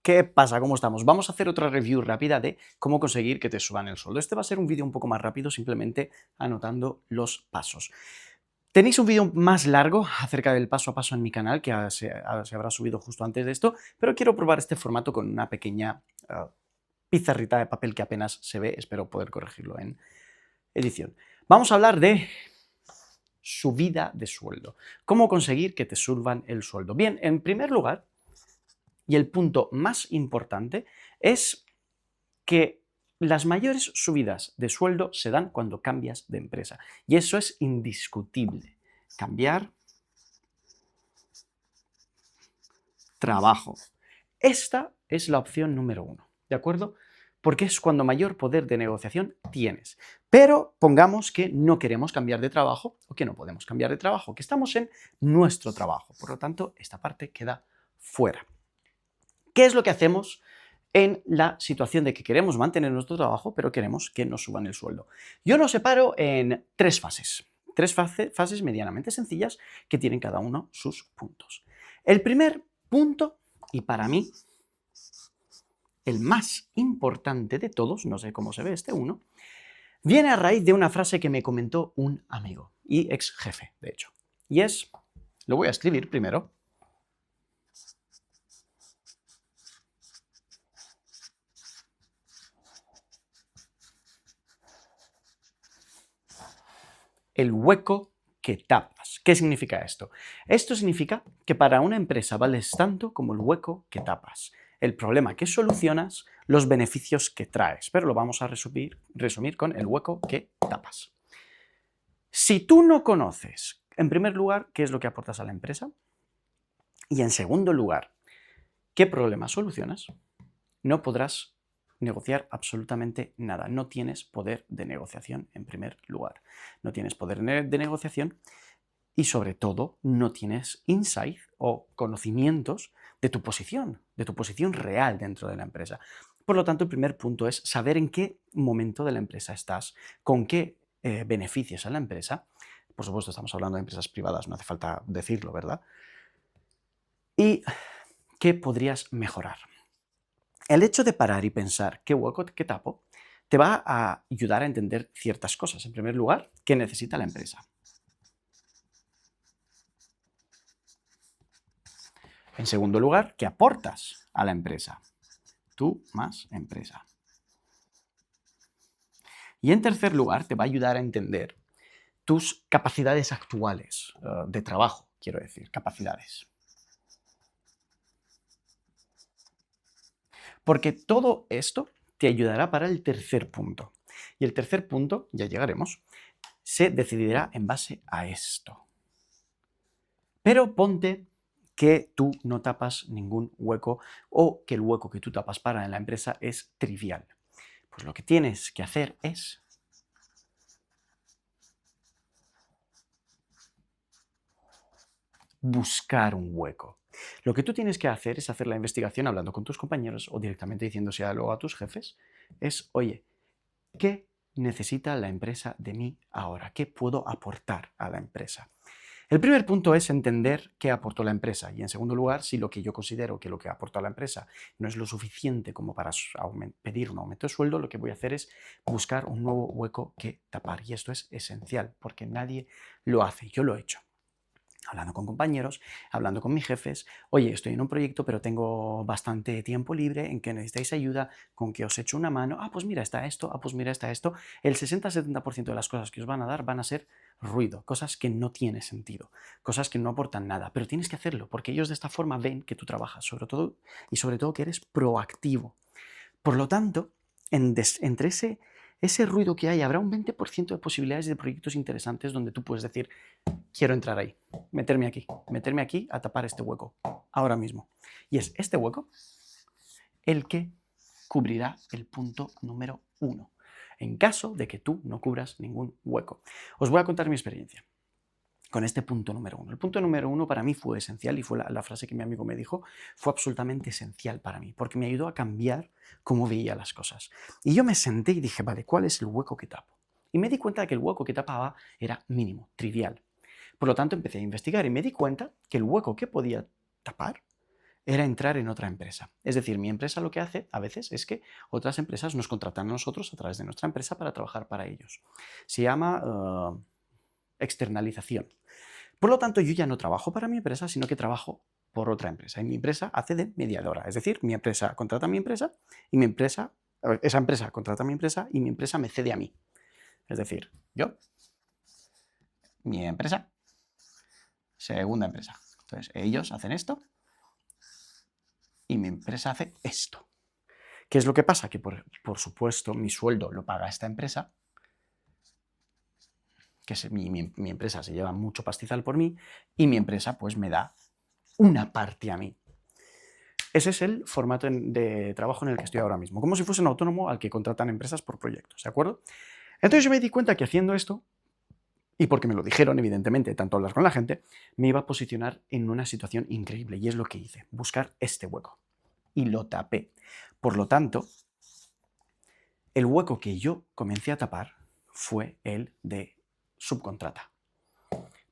¿Qué pasa? ¿Cómo estamos? Vamos a hacer otra review rápida de cómo conseguir que te suban el sueldo. Este va a ser un vídeo un poco más rápido, simplemente anotando los pasos. Tenéis un vídeo más largo acerca del paso a paso en mi canal, que se habrá subido justo antes de esto, pero quiero probar este formato con una pequeña pizarrita de papel que apenas se ve. Espero poder corregirlo en edición. Vamos a hablar de subida de sueldo. ¿Cómo conseguir que te suban el sueldo? Bien, en primer lugar, y el punto más importante, es que las mayores subidas de sueldo se dan cuando cambias de empresa. Y eso es indiscutible. Cambiar trabajo. Esta es la opción número uno, ¿de acuerdo? Porque es cuando mayor poder de negociación tienes. Pero pongamos que no queremos cambiar de trabajo o que no podemos cambiar de trabajo, que estamos en nuestro trabajo. Por lo tanto, esta parte queda fuera. ¿Qué es lo que hacemos en la situación de que queremos mantener nuestro trabajo, pero queremos que nos suban el sueldo? Yo lo separo en tres fases. Tres fases medianamente sencillas que tienen cada uno sus puntos. El primer punto, y para mí el más importante de todos, no sé cómo se ve este uno, viene a raíz de una frase que me comentó un amigo y ex jefe, de hecho. Y es, lo voy a escribir primero, el hueco que tapas. ¿Qué significa esto? Esto significa que para una empresa vales tanto como el hueco que tapas, el problema que solucionas, los beneficios que traes, pero lo vamos a resumir con el hueco que tapas. Si tú no conoces, en primer lugar, qué es lo que aportas a la empresa, y en segundo lugar, qué problemas solucionas, no podrás negociar absolutamente nada. No tienes poder de negociación en primer lugar. No tienes poder de negociación y sobre todo no tienes insight o conocimientos de tu posición real dentro de la empresa. Por lo tanto, el primer punto es saber en qué momento de la empresa estás, con qué beneficios a la empresa. Por supuesto, estamos hablando de empresas privadas, no hace falta decirlo, ¿verdad? Y qué podrías mejorar. El hecho de parar y pensar qué hueco que tapo te va a ayudar a entender ciertas cosas. En primer lugar, qué necesita la empresa. En segundo lugar, qué aportas a la empresa. Tú más empresa. Y en tercer lugar, te va a ayudar a entender tus capacidades actuales de trabajo, quiero decir, capacidades. Porque todo esto te ayudará para el tercer punto. Y el tercer punto, ya llegaremos, se decidirá en base a esto. Pero ponte que tú no tapas ningún hueco o que el hueco que tú tapas para en la empresa es trivial. Pues lo que tienes que hacer es buscar un hueco. Lo que tú tienes que hacer es hacer la investigación hablando con tus compañeros o directamente diciéndoselo a tus jefes, es, oye, ¿qué necesita la empresa de mí ahora? ¿Qué puedo aportar a la empresa? El primer punto es entender qué aportó la empresa y en segundo lugar, si lo que yo considero que lo que aporta la empresa no es lo suficiente como para pedir un aumento de sueldo, lo que voy a hacer es buscar un nuevo hueco que tapar y esto es esencial porque nadie lo hace, yo lo he hecho. Hablando con compañeros, hablando con mis jefes, oye, estoy en un proyecto pero tengo bastante tiempo libre, en que necesitáis ayuda, con que os echo una mano, pues mira, está esto, pues mira, está esto. El 60-70% de las cosas que os van a dar van a ser ruido, cosas que no tienen sentido, cosas que no aportan nada, pero tienes que hacerlo porque ellos de esta forma ven que tú trabajas, sobre todo que eres proactivo. Por lo tanto, entre ese ruido que hay, habrá un 20% de posibilidades de proyectos interesantes donde tú puedes decir, quiero entrar ahí, meterme aquí a tapar este hueco, ahora mismo. Y es este hueco el que cubrirá el punto número uno, en caso de que tú no cubras ningún hueco. Os voy a contar mi experiencia con este punto número uno. El punto número uno para mí fue esencial y fue la frase que mi amigo me dijo, fue absolutamente esencial para mí, porque me ayudó a cambiar cómo veía las cosas. Y yo me senté y dije, vale, ¿cuál es el hueco que tapo? Y me di cuenta de que el hueco que tapaba era mínimo, trivial. Por lo tanto, empecé a investigar y me di cuenta que el hueco que podía tapar era entrar en otra empresa. Es decir, mi empresa lo que hace a veces es que otras empresas nos contratan a nosotros a través de nuestra empresa para trabajar para ellos. Se llama externalización. Por lo tanto, yo ya no trabajo para mi empresa, sino que trabajo por otra empresa. Y mi empresa hace de mediadora. Es decir, mi empresa contrata a mi empresa y esa empresa contrata a mi empresa y mi empresa me cede a mí. Es decir, yo, mi empresa, segunda empresa. Entonces, ellos hacen esto y mi empresa hace esto. ¿Qué es lo que pasa? Que, por supuesto, mi sueldo lo paga esta empresa, que mi empresa se lleva mucho pastizal por mí, y mi empresa pues me da una parte a mí. Ese es el formato de trabajo en el que estoy ahora mismo, como si fuese un autónomo al que contratan empresas por proyectos, ¿de acuerdo? Entonces yo me di cuenta que haciendo esto, y porque me lo dijeron, evidentemente, tanto hablar con la gente, me iba a posicionar en una situación increíble, y es lo que hice, buscar este hueco. Y lo tapé. Por lo tanto, el hueco que yo comencé a tapar fue el de subcontrata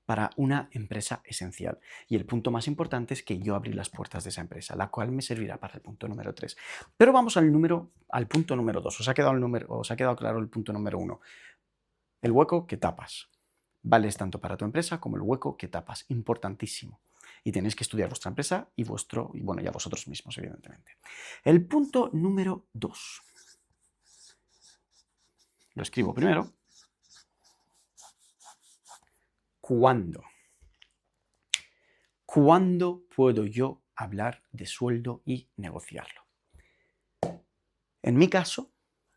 para una empresa esencial. Y el punto más importante es que yo abrí las puertas de esa empresa, la cual me servirá para el punto número 3. Pero vamos al punto número 2. ¿Os ha quedado claro el punto número 1? El hueco que tapas. Vales tanto para tu empresa como el hueco que tapas. Importantísimo. Y tenéis que estudiar vuestra empresa y bueno, ya vosotros mismos, evidentemente. El punto número 2. Lo escribo primero. ¿Cuándo? ¿Cuándo puedo yo hablar de sueldo y negociarlo? En mi caso,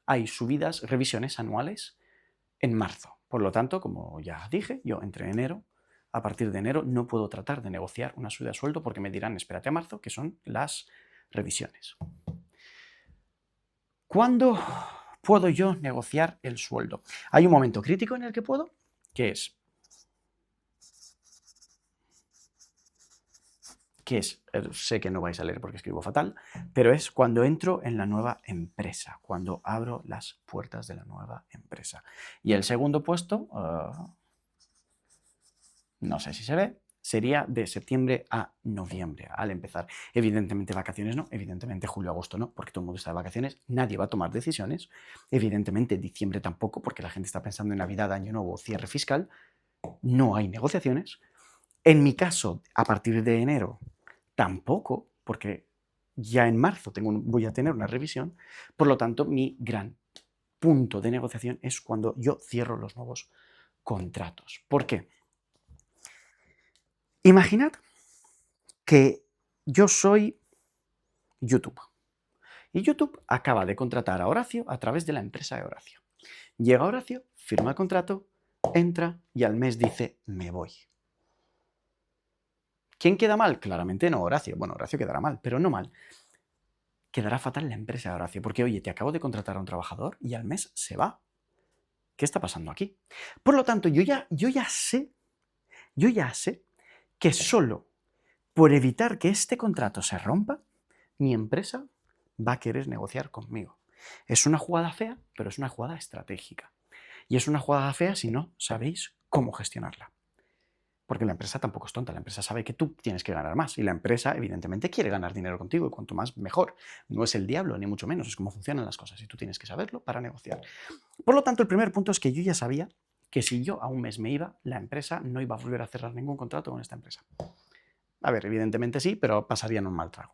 hay revisiones anuales en marzo. Por lo tanto, como ya dije, yo entre enero, a partir de enero, no puedo tratar de negociar una subida de sueldo porque me dirán, espérate a marzo, que son las revisiones. ¿Cuándo puedo yo negociar el sueldo? Hay un momento crítico en el que puedo, que sé que no vais a leer porque escribo fatal, pero es cuando entro en la nueva empresa, cuando abro las puertas de la nueva empresa. Y el segundo puesto, no sé si se ve, sería de septiembre a noviembre, al empezar. Evidentemente vacaciones no, evidentemente julio-agosto no, porque todo el mundo está de vacaciones, nadie va a tomar decisiones. Evidentemente diciembre tampoco, porque la gente está pensando en Navidad, Año Nuevo, cierre fiscal. No hay negociaciones. En mi caso, a partir de enero, tampoco, porque ya en marzo voy a tener una revisión. Por lo tanto, mi gran punto de negociación es cuando yo cierro los nuevos contratos. ¿Por qué? Imaginad que yo soy YouTube y YouTube acaba de contratar a Horacio a través de la empresa de Horacio. Llega Horacio, firma el contrato, entra y al mes dice, me voy. ¿Quién queda mal? Claramente no Horacio. Bueno, Horacio quedará mal, pero no mal. Quedará fatal la empresa de Horacio, porque oye, te acabo de contratar a un trabajador y al mes se va. ¿Qué está pasando aquí? Por lo tanto, yo ya sé que solo por evitar que este contrato se rompa, mi empresa va a querer negociar conmigo. Es una jugada fea, pero es una jugada estratégica. Y es una jugada fea si no sabéis cómo gestionarla. Porque la empresa tampoco es tonta, la empresa sabe que tú tienes que ganar más y la empresa evidentemente quiere ganar dinero contigo y cuanto más mejor. No es el diablo, ni mucho menos, es cómo funcionan las cosas y tú tienes que saberlo para negociar. Por lo tanto, el primer punto es que yo ya sabía que si yo a un mes me iba, la empresa no iba a volver a cerrar ningún contrato con esta empresa. A ver, evidentemente sí, pero pasarían un mal trago.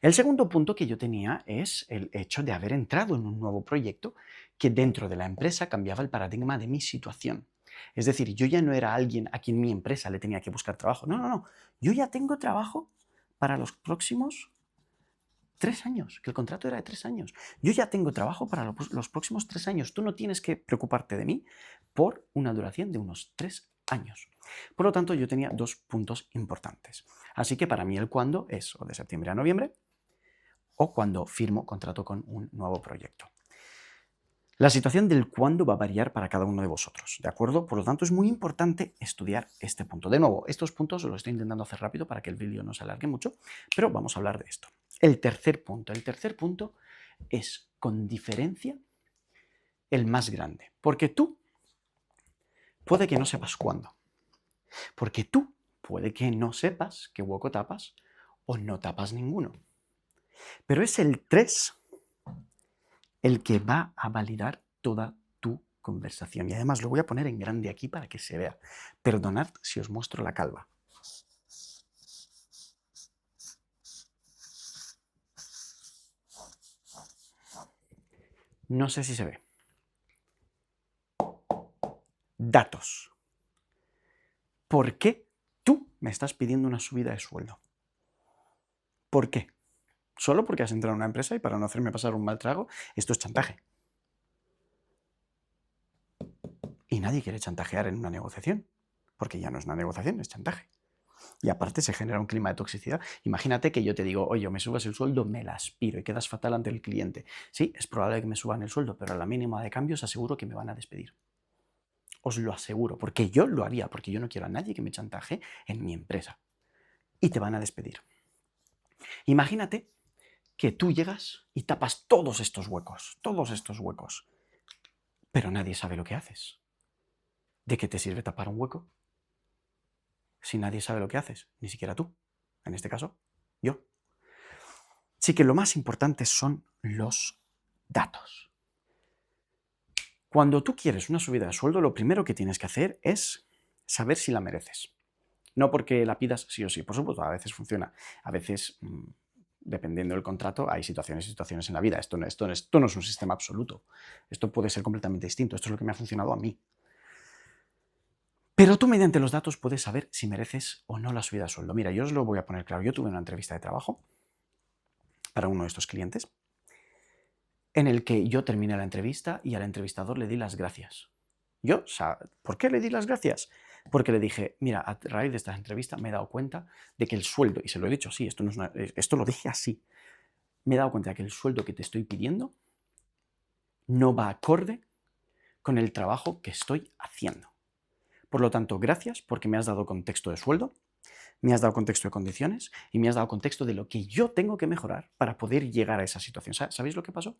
El segundo punto que yo tenía es el hecho de haber entrado en un nuevo proyecto que dentro de la empresa cambiaba el paradigma de mi situación. Es decir, yo ya no era alguien a quien mi empresa le tenía que buscar trabajo. No. Yo ya tengo trabajo para los próximos 3 años, que el contrato era de 3 años. Yo ya tengo trabajo para los próximos 3 años. Tú no tienes que preocuparte de mí por una duración de unos 3 años. Por lo tanto, yo tenía 2 puntos importantes. Así que para mí el cuándo es o de septiembre a noviembre o cuando firmo contrato con un nuevo proyecto. La situación del cuándo va a variar para cada uno de vosotros, ¿de acuerdo? Por lo tanto, es muy importante estudiar este punto. De nuevo, estos puntos los estoy intentando hacer rápido para que el vídeo no se alargue mucho, pero vamos a hablar de esto. El tercer punto es, con diferencia, el más grande. Porque tú puede que no sepas cuándo. Porque tú puede que no sepas qué hueco tapas o no tapas ninguno. Pero es el 3 el que va a validar toda tu conversación. Y además lo voy a poner en grande aquí para que se vea. Perdonad si os muestro la calva. No sé si se ve. Datos. ¿Por qué tú me estás pidiendo una subida de sueldo? ¿Por qué? ¿Solo porque has entrado en una empresa y para no hacerme pasar un mal trago? Esto es chantaje. Y nadie quiere chantajear en una negociación, porque ya no es una negociación, es chantaje. Y aparte se genera un clima de toxicidad. Imagínate que yo te digo, oye, me subas el sueldo, me la aspiro y quedas fatal ante el cliente. Sí, es probable que me suban el sueldo, pero a la mínima de cambio os aseguro que me van a despedir. Os lo aseguro, porque yo lo haría, porque yo no quiero a nadie que me chantaje en mi empresa. Y te van a despedir. Imagínate que tú llegas y tapas todos estos huecos, pero nadie sabe lo que haces. ¿De qué te sirve tapar un hueco si nadie sabe lo que haces? Ni siquiera tú. En este caso, yo. Así que lo más importante son los datos. Cuando tú quieres una subida de sueldo, lo primero que tienes que hacer es saber si la mereces. No porque la pidas sí o sí. Por supuesto, a veces funciona. A veces, dependiendo del contrato, hay situaciones y situaciones en la vida. Esto no es un sistema absoluto. Esto puede ser completamente distinto. Esto es lo que me ha funcionado a mí. Pero tú mediante los datos puedes saber si mereces o no la subida de sueldo. Mira, yo os lo voy a poner claro. Yo tuve una entrevista de trabajo para uno de estos clientes en el que yo terminé la entrevista y al entrevistador le di las gracias. ¿Por qué le di las gracias? Porque le dije, mira, a raíz de esta entrevista me he dado cuenta de que el sueldo, y se lo he dicho así, esto lo dije así, me he dado cuenta de que el sueldo que te estoy pidiendo no va acorde con el trabajo que estoy haciendo. Por lo tanto, gracias porque me has dado contexto de sueldo, me has dado contexto de condiciones y me has dado contexto de lo que yo tengo que mejorar para poder llegar a esa situación. ¿Sabéis lo que pasó?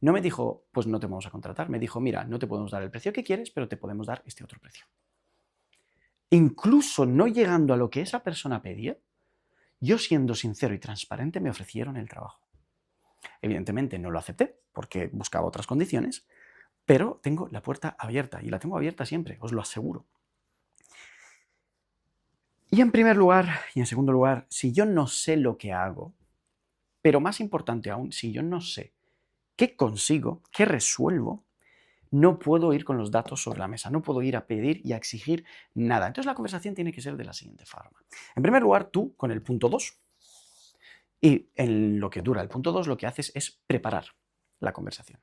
No me dijo, pues no te vamos a contratar. Me dijo, mira, no te podemos dar el precio que quieres, pero te podemos dar este otro precio. Incluso no llegando a lo que esa persona pedía, yo siendo sincero y transparente me ofrecieron el trabajo. Evidentemente no lo acepté porque buscaba otras condiciones, pero tengo la puerta abierta y la tengo abierta siempre, os lo aseguro. Y en primer lugar, y en segundo lugar, si yo no sé lo que hago, pero más importante aún, si yo no sé qué consigo, qué resuelvo, no puedo ir con los datos sobre la mesa, no puedo ir a pedir y a exigir nada. Entonces la conversación tiene que ser de la siguiente forma. En primer lugar, tú con el punto 2, y en lo que dura el punto 2, lo que haces es preparar la conversación.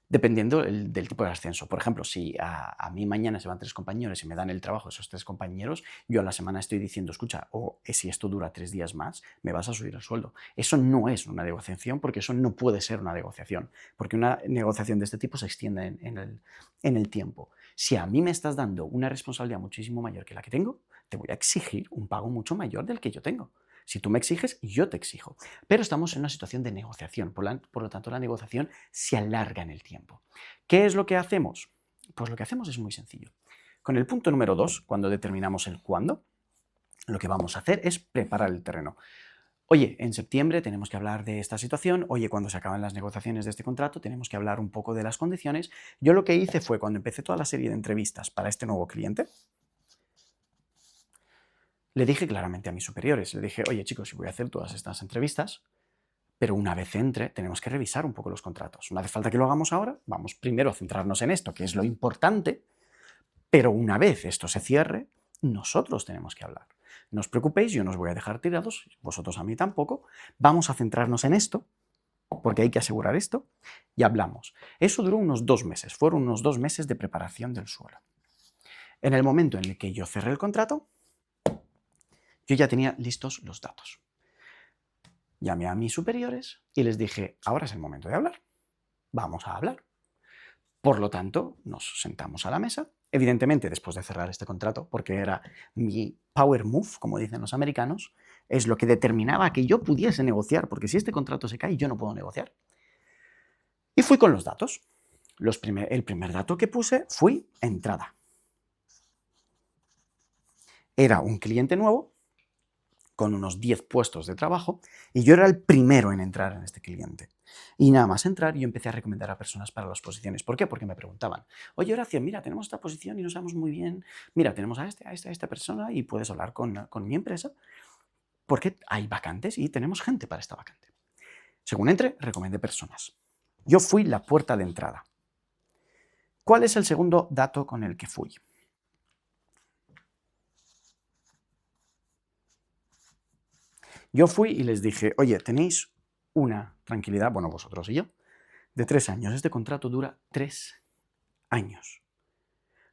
Dependiendo del tipo de ascenso. Por ejemplo, si a mí mañana se van 3 compañeros y me dan el trabajo esos 3 compañeros, yo a la semana estoy diciendo, escucha, si esto dura 3 días más, me vas a subir el sueldo. Eso no es una negociación, porque eso no puede ser una negociación, porque una negociación de este tipo se extiende en el tiempo. Si a mí me estás dando una responsabilidad muchísimo mayor que la que tengo, te voy a exigir un pago mucho mayor del que yo tengo. Si tú me exiges, yo te exijo. Pero estamos en una situación de negociación, por lo tanto la negociación se alarga en el tiempo. ¿Qué es lo que hacemos? Pues lo que hacemos es muy sencillo. Con el punto número 2, cuando determinamos el cuándo, lo que vamos a hacer es preparar el terreno. Oye, en septiembre tenemos que hablar de esta situación, oye, cuando se acaban las negociaciones de este contrato tenemos que hablar un poco de las condiciones. Yo lo que hice fue, cuando empecé toda la serie de entrevistas para este nuevo cliente, le dije claramente a mis superiores, le dije, oye chicos, si voy a hacer todas estas entrevistas, pero una vez entre, tenemos que revisar un poco los contratos. No hace falta que lo hagamos ahora, vamos primero a centrarnos en esto, que es lo importante, pero una vez esto se cierre, nosotros tenemos que hablar. No os preocupéis, yo no os voy a dejar tirados, vosotros a mí tampoco, vamos a centrarnos en esto, porque hay que asegurar esto, y hablamos. Eso duró unos 2 meses, fueron unos 2 meses de preparación del suelo. En el momento en el que yo cerré el contrato, yo ya tenía listos los datos. Llamé a mis superiores y les dije, ahora es el momento de hablar, vamos a hablar. Por lo tanto, nos sentamos a la mesa, evidentemente después de cerrar este contrato, porque era mi power move, como dicen los americanos, es lo que determinaba que yo pudiese negociar, porque si este contrato se cae, yo no puedo negociar. Y fui con los datos. El primer dato que puse fue entrada. Era un cliente nuevo con unos 10 puestos de trabajo y yo era el primero en entrar en este cliente. Y nada más entrar, yo empecé a recomendar a personas para las posiciones. ¿Por qué? Porque me preguntaban, oye Horacio, mira, tenemos esta posición y no sabemos muy bien, mira, tenemos a esta persona y puedes hablar con mi empresa porque hay vacantes y tenemos gente para esta vacante. Según entré, recomendé personas. Yo fui la puerta de entrada. ¿Cuál es el segundo dato con el que fui? Yo fui y les dije, oye, tenéis una tranquilidad, bueno, vosotros y yo, de 3 años. Este contrato dura 3 años.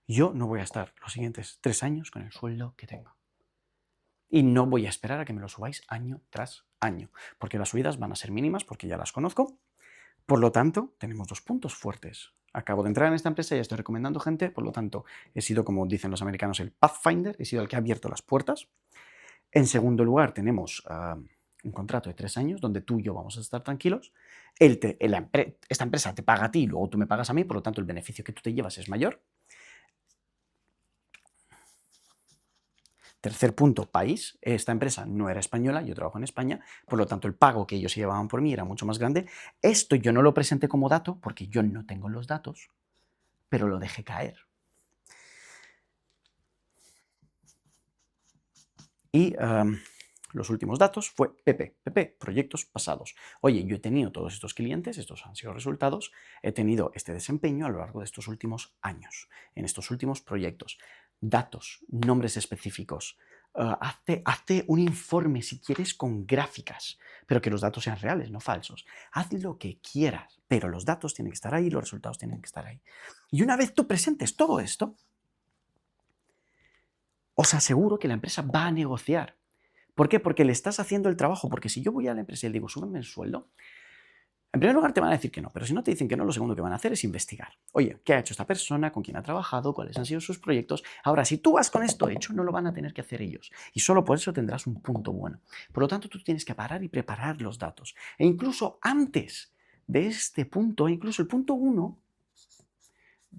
Yo no voy a estar los siguientes 3 años con el sueldo que tengo. Y no voy a esperar a que me lo subáis año tras año, porque las subidas van a ser mínimas, porque ya las conozco. Por lo tanto, tenemos 2 puntos fuertes. Acabo de entrar en esta empresa y ya estoy recomendando gente, por lo tanto, he sido, como dicen los americanos, el Pathfinder, he sido el que ha abierto las puertas. En segundo lugar, tenemos un contrato de 3 años donde tú y yo vamos a estar tranquilos. Esta empresa te paga a ti y luego tú me pagas a mí, por lo tanto, el beneficio que tú te llevas es mayor. Tercer punto, país. Esta empresa no era española, yo trabajo en España, por lo tanto el pago que ellos se llevaban por mí era mucho más grande. Esto yo no lo presenté como dato porque yo no tengo los datos, pero lo dejé caer. Y los últimos datos fue PP, proyectos pasados. Oye, yo he tenido todos estos clientes, estos han sido resultados, he tenido este desempeño a lo largo de estos últimos años, en estos últimos proyectos. Datos, nombres específicos. Hazte un informe si quieres con gráficas, pero que los datos sean reales, no falsos. Haz lo que quieras, pero los datos tienen que estar ahí, los resultados tienen que estar ahí. Y una vez tú presentes todo esto, os aseguro que la empresa va a negociar. ¿Por qué? Porque le estás haciendo el trabajo. Porque si yo voy a la empresa y le digo, súbeme el sueldo, en primer lugar te van a decir que no, pero si no te dicen que no, lo segundo que van a hacer es investigar. Oye, ¿qué ha hecho esta persona? ¿Con quién ha trabajado? ¿Cuáles han sido sus proyectos? Ahora, si tú vas con esto hecho, no lo van a tener que hacer ellos. Y solo por eso tendrás un punto bueno. Por lo tanto, tú tienes que parar y preparar los datos. E incluso antes de este punto, incluso el punto 1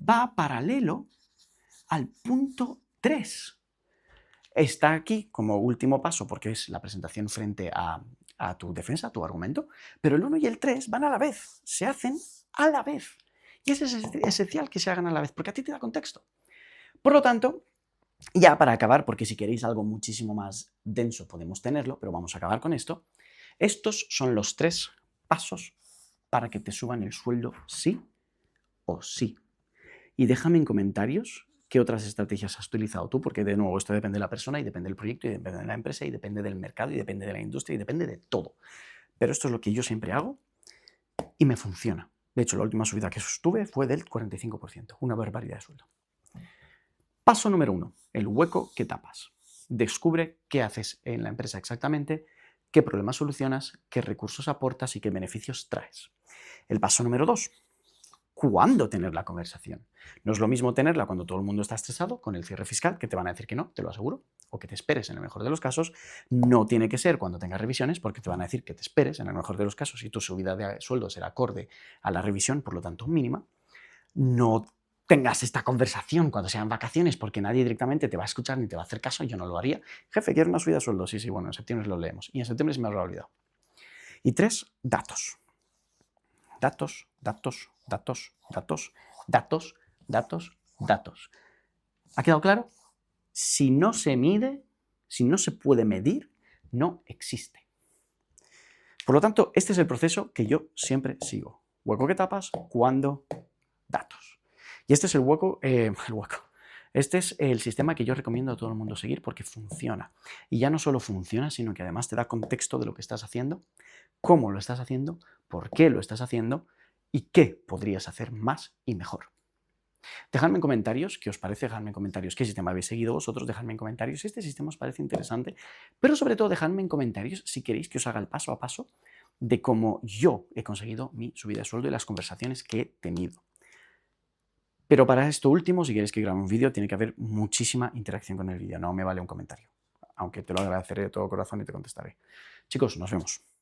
va paralelo al punto 3. Está aquí como último paso porque es la presentación frente a tu defensa, a tu argumento, pero el 1 y el 3 van a la vez, se hacen a la vez. Y es esencial que se hagan a la vez, porque a ti te da contexto. Por lo tanto, ya para acabar, porque si queréis algo muchísimo más denso podemos tenerlo, pero vamos a acabar con esto. Estos son los 3 pasos para que te suban el sueldo sí o sí. Y déjame en comentarios qué otras estrategias has utilizado tú, porque de nuevo esto depende de la persona y depende del proyecto y depende de la empresa y depende del mercado y depende de la industria y depende de todo. Pero esto es lo que yo siempre hago y me funciona. De hecho, la última subida que sostuve fue del 45%, una barbaridad de sueldo. Paso número 1, el hueco que tapas. Descubre qué haces en la empresa exactamente, qué problemas solucionas, qué recursos aportas y qué beneficios traes. El paso número 2, ¿cuándo tener la conversación? No es lo mismo tenerla cuando todo el mundo está estresado con el cierre fiscal, que te van a decir que no, te lo aseguro, o que te esperes en el mejor de los casos. No tiene que ser cuando tengas revisiones, porque te van a decir que te esperes en el mejor de los casos y tu subida de sueldo será acorde a la revisión, por lo tanto mínima. No tengas esta conversación cuando sean vacaciones, porque nadie directamente te va a escuchar ni te va a hacer caso, yo no lo haría. Jefe, quiero una subida de sueldo. Sí, bueno, en septiembre lo leemos. Y en septiembre se me habrá olvidado. Y 3, datos. Datos, datos, datos, datos, datos, datos, datos. ¿Ha quedado claro? Si no se mide, si no se puede medir, no existe. Por lo tanto, este es el proceso que yo siempre sigo. Hueco que tapas, cuando, datos. Y este es el hueco. Este es el sistema que yo recomiendo a todo el mundo seguir porque funciona. Y ya no solo funciona, sino que además te da contexto de lo que estás haciendo, cómo lo estás haciendo, por qué lo estás haciendo y qué podrías hacer más y mejor. Dejadme en comentarios qué os parece, dejadme en comentarios qué sistema habéis seguido vosotros, dejadme en comentarios si este sistema os parece interesante, pero sobre todo dejadme en comentarios si queréis que os haga el paso a paso de cómo yo he conseguido mi subida de sueldo y las conversaciones que he tenido. Pero para esto último, si queréis que grabe un vídeo, tiene que haber muchísima interacción con el vídeo, no me vale un comentario, aunque te lo agradeceré de todo corazón y te contestaré. Chicos, nos vemos.